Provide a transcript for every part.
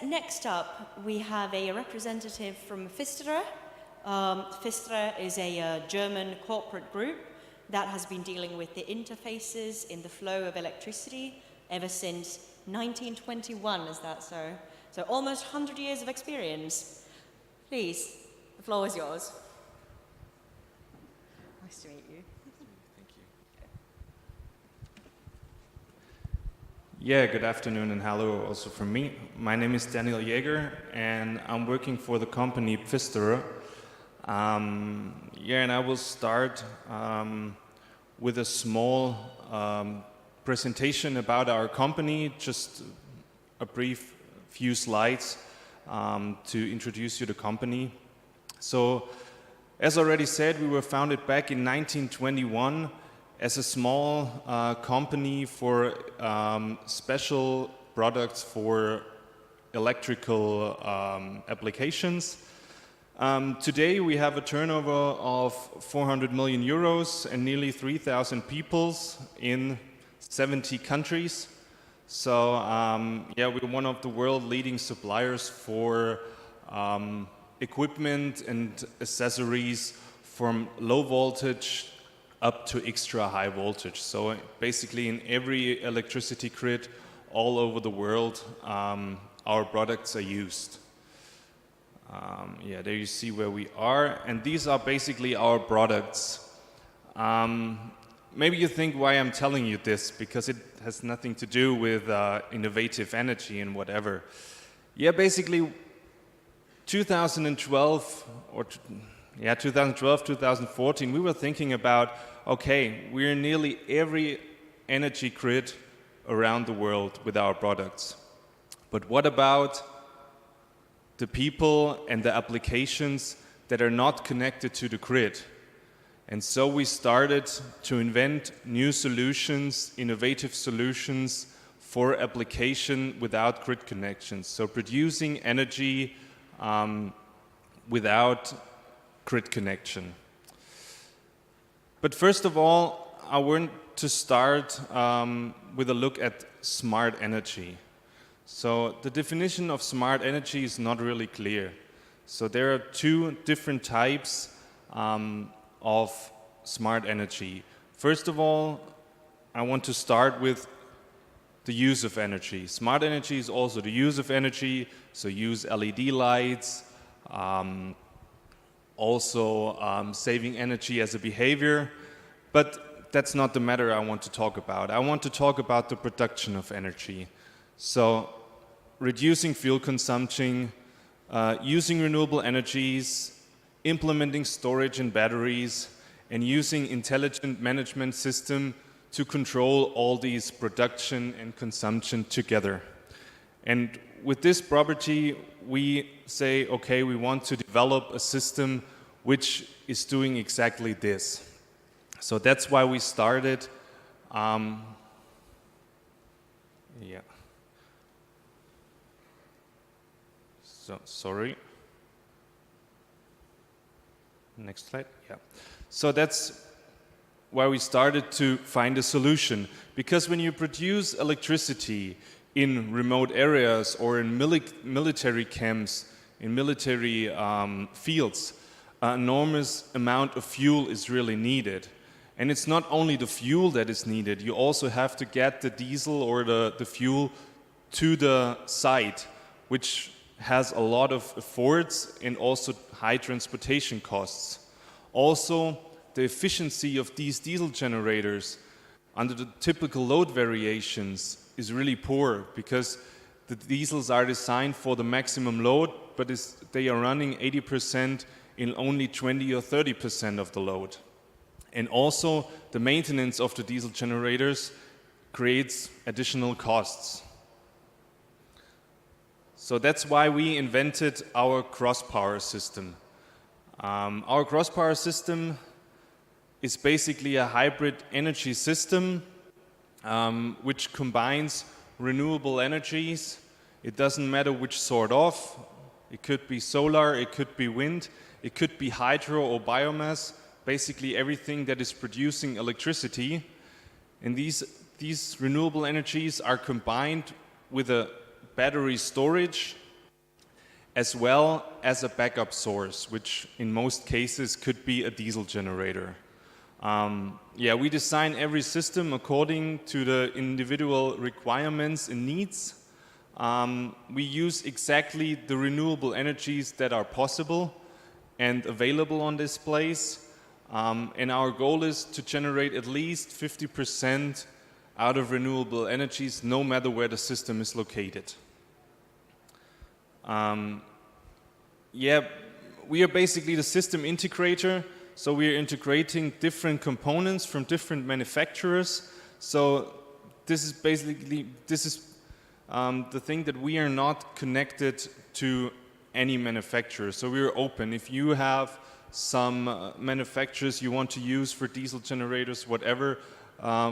Next up, we have a representative from Pfisterer. Pfisterer is a German corporate group that has been dealing with the interfaces in the flow of electricity ever since 1921, is that so? So almost 100 years of experience. Please, the floor is yours. Nice to meet you. Thank you. Yeah, good afternoon and hello also from me. My name is Daniel Jäger and I'm working for the company Pfisterer. And I will start with a small presentation about our company, just a brief few slides to introduce you to the company. So, as already said, we were founded back in 1921 as a small company for special products for electrical applications. Today we have a turnover of 400 million euros and nearly 3,000 people in 70 countries. So yeah, we're one of the world leading suppliers for equipment and accessories from low voltage up to extra high voltage. So basically in every electricity grid all over the world, our products are used. Yeah, there you see where we are, and these are basically our products. Maybe you think why I'm telling you this, because it has nothing to do with innovative energy and whatever. Yeah, basically 2012, 2014, we were thinking about, okay, we're in nearly every energy grid around the world with our products. But what about the people and the applications that are not connected to the grid? And so we started to invent new solutions, innovative solutions for application without grid connections. So producing energy without grid connection. But first of all, I want to start with a look at smart energy. So the definition of smart energy is not really clear. So there are two different types of smart energy. First of all, I want to start with the use of energy. Smart energy is also the use of energy, so use LED lights, also saving energy as a behavior, but that's not the matter I want to talk about. I want to talk about the production of energy. So reducing fuel consumption, using renewable energies, implementing storage and batteries, and using intelligent management system to control all these production and consumption together. And with this property, we say, okay, we want to develop a system which is doing exactly this. So that's why we started. So, sorry. Next slide. Yeah. So that's why we started to find a solution. Because when you produce electricity in remote areas or in military camps, in military fields, an enormous amount of fuel is really needed. And it's not only the fuel that is needed, you also have to get the diesel or the fuel to the site, which has a lot of efforts and also high transportation costs. Also, the efficiency of these diesel generators under the typical load variations is really poor, because the diesels are designed for the maximum load, but they are running 80% in only 20 or 30% of the load. And also, the maintenance of the diesel generators creates additional costs. So that's why we invented our cross-power system. Our cross-power system is basically a hybrid energy system which combines renewable energies. It doesn't matter which sort of. It could be solar, it could be wind, it could be hydro or biomass, basically everything that is producing electricity. And these renewable energies are combined with a battery storage as well as a backup source, which in most cases could be a diesel generator. Yeah, we design every system according to the individual requirements and needs. We use exactly the renewable energies that are possible and available on this place. And our goal is to generate at least 50% out of renewable energies, no matter where the system is located. Yeah, we are basically the system integrator, so we are integrating different components from different manufacturers. So this is basically, the thing that we are not connected to any manufacturer. So we are open. If you have some manufacturers you want to use for diesel generators, whatever,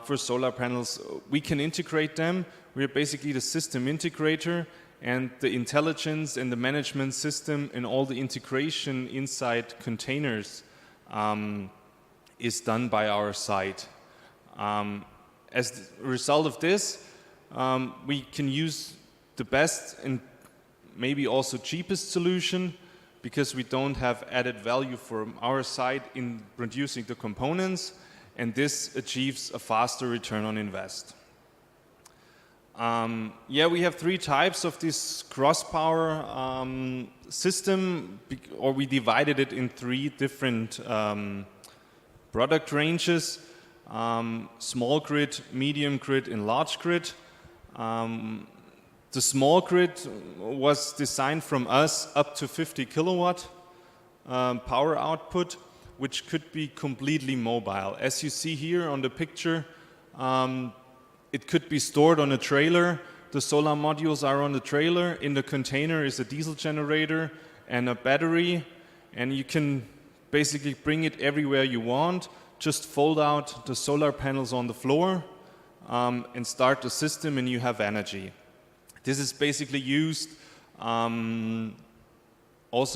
for solar panels, we can integrate them. We are basically the system integrator, and the intelligence and the management system and all the integration inside containers is done by our side. As a result of this, we can use the best and maybe also cheapest solution, because we don't have added value from our side in producing the components, and this achieves a faster return on invest. Yeah, we have 3 types of this cross-power system, or we divided it in 3 different product ranges: small grid, medium grid, and large grid. The small grid was designed from us up to 50 kilowatt power output, which could be completely mobile. As you see here on the picture, it could be stored on a trailer. The solar modules are on the trailer. In the container is a diesel generator and a battery, and you can basically bring it everywhere you want. Just fold out the solar panels on the floor and start the system, and you have energy. This is basically used also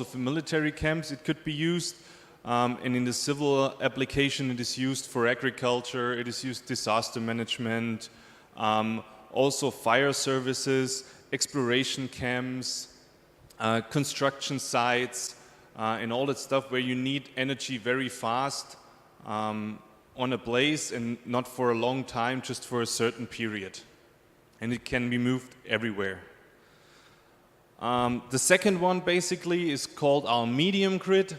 for military camps. It could be used, and in the civil application it is used for agriculture, it is used disaster management, also fire services, exploration camps, construction sites, and all that stuff where you need energy very fast on a place, and not for a long time, just for a certain period. And it can be moved everywhere. The second one basically is called our medium grid.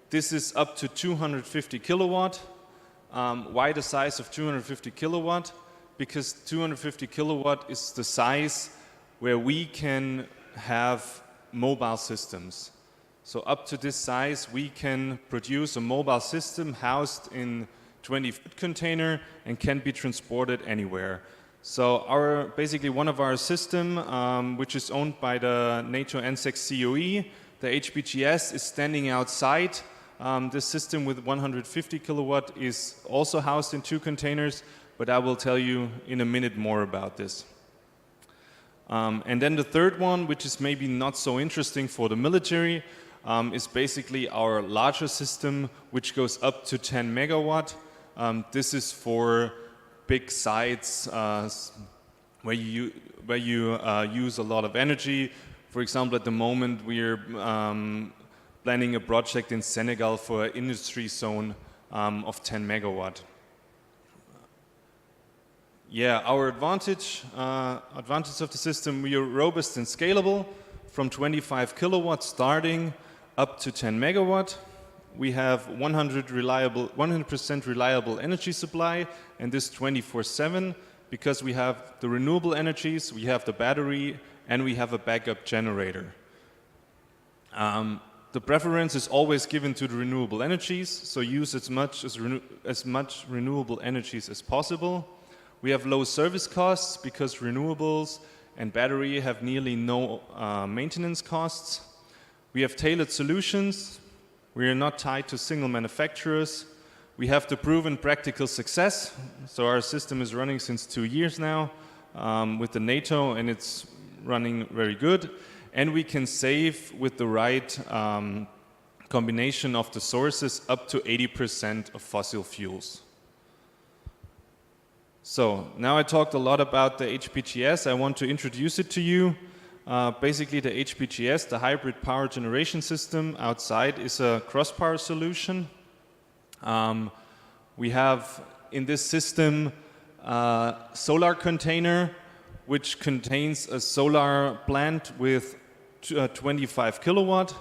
This is up to 250 kilowatt. Why the size of 250 kilowatt? Because 250 kilowatt is the size where we can have mobile systems. So up to this size we can produce a mobile system housed in 20-foot container and can be transported anywhere. So basically one of our system, which is owned by the NATO NSEC COE, the HBGS, is standing outside. This system with 150 kilowatt is also housed in 2 containers, but I will tell you in a minute more about this. And then the third one, which is maybe not so interesting for the military, is basically our larger system, which goes up to 10 megawatt. This is for big sites where you use a lot of energy. For example, at the moment we're planning a project in Senegal for an industry zone of 10 megawatt. Yeah, our advantage of the system: we are robust and scalable, from 25 kilowatt starting up to 10 megawatt. We have 100% reliable energy supply, and this 24/7, because we have the renewable energies, we have the battery, and we have a backup generator. The preference is always given to the renewable energies, so use as much renewable energies as possible. We have low service costs because renewables and battery have nearly no maintenance costs. We have tailored solutions. We are not tied to single manufacturers. We have the proven practical success. So our system is running since 2 years now with the NATO, and it's running very good. And we can save, with the right combination of the sources, up to 80% of fossil fuels. So now I talked a lot about the HPGS. I want to introduce it to you. Basically the HPGS, the hybrid power generation system outside, is a cross-power solution. We have in this system a solar container which contains a solar plant with 25 kilowatt.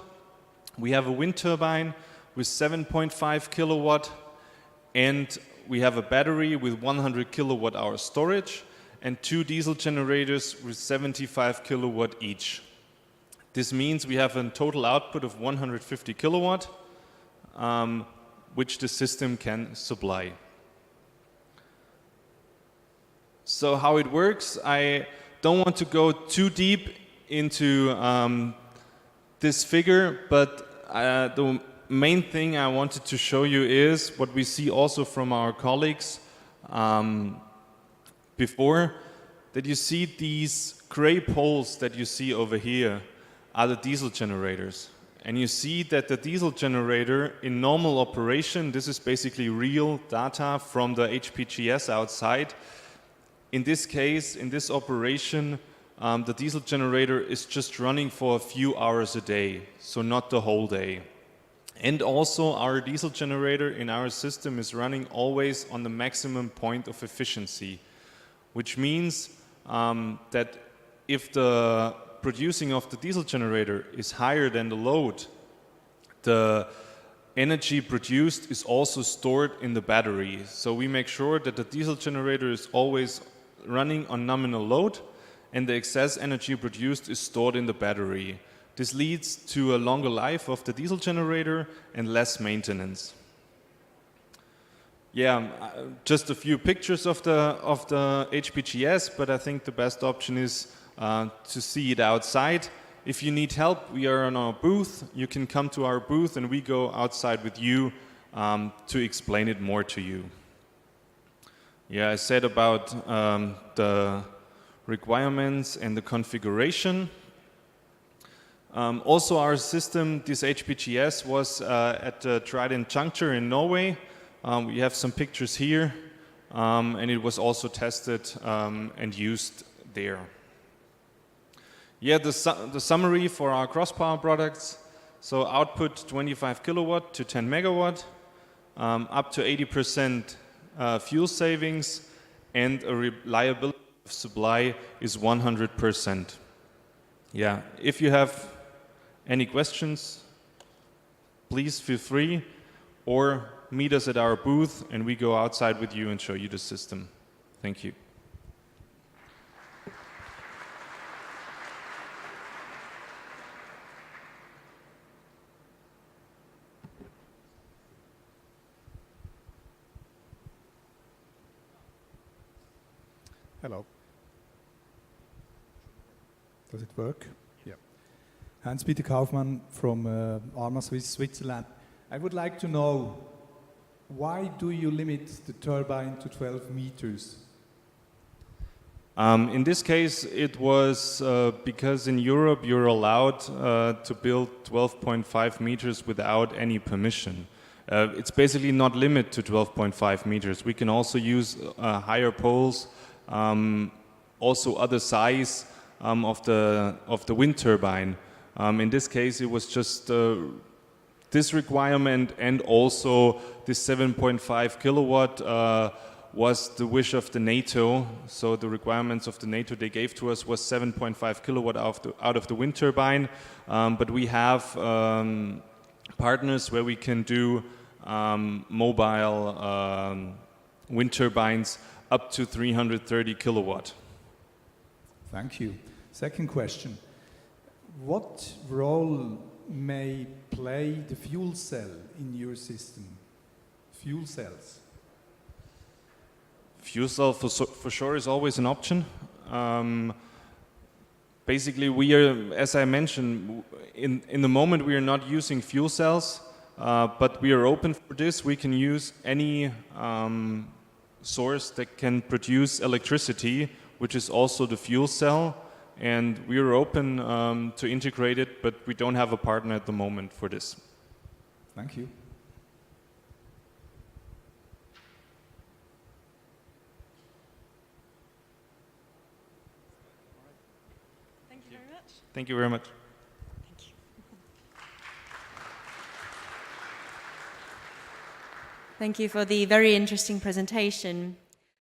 We have a wind turbine with 7.5 kilowatt, and we have a battery with 100 kilowatt hour storage and 2 diesel generators with 75 kilowatt each. This means we have a total output of 150 kilowatt, which the system can supply. So how it works, I don't want to go too deep into this figure, but the main thing I wanted to show you is what we see also from our colleagues before, that you see these gray poles that you see over here are the diesel generators. And you see that the diesel generator in normal operation, this is basically real data from the HPGS outside. In this case, in this operation, the diesel generator is just running for a few hours a day, so not the whole day. And also our diesel generator in our system is running always on the maximum point of efficiency, which means that if the producing of the diesel generator is higher than the load, the energy produced is also stored in the battery. So we make sure that the diesel generator is always running on nominal load, and the excess energy produced is stored in the battery. This leads to a longer life of the diesel generator and less maintenance. Yeah, just a few pictures of the HPGS, but I think the best option is to see it outside. If you need help, we are on our booth. You can come to our booth and we go outside with you to explain it more to you. Yeah, I said about the requirements and the configuration. Also our system, this HPGS, was at the Trident Juncture in Norway. We have some pictures here, and it was also tested and used there. Yeah, the summary for our cross-power products. So output 25 kilowatt to 10 megawatt, up to 80% fuel savings, and a reliability of supply is 100%. Yeah, if you have any questions, please feel free, or meet us at our booth and we go outside with you and show you the system. Thank you. Hello. Does it work? Yeah. Hans-Peter Kaufmann from ARMA Switzerland. I would like to know, why do you limit the turbine to 12 meters? In this case, it was because in Europe you're allowed to build 12.5 meters without any permission. It's basically not limited to 12.5 meters. We can also use higher poles, also other size of the wind turbine. In this case, it was just this requirement, and also this 7.5 kilowatt was the wish of the NATO. So the requirements of the NATO they gave to us was 7.5 kilowatt out of the wind turbine. But we have partners where we can do mobile wind turbines up to 330 kilowatt. Thank you. Second question. What role may play the fuel cell in your system? Fuel cells? Fuel cell for sure is always an option. Basically, we are, as I mentioned, in the moment we are not using fuel cells, but we are open for this. We can use any source that can produce electricity, which is also the fuel cell, and we are open to integrate it, but we don't have a partner at the moment for this. Thank you. much. Thank you very much. Thank you. Thank you for the very interesting presentation.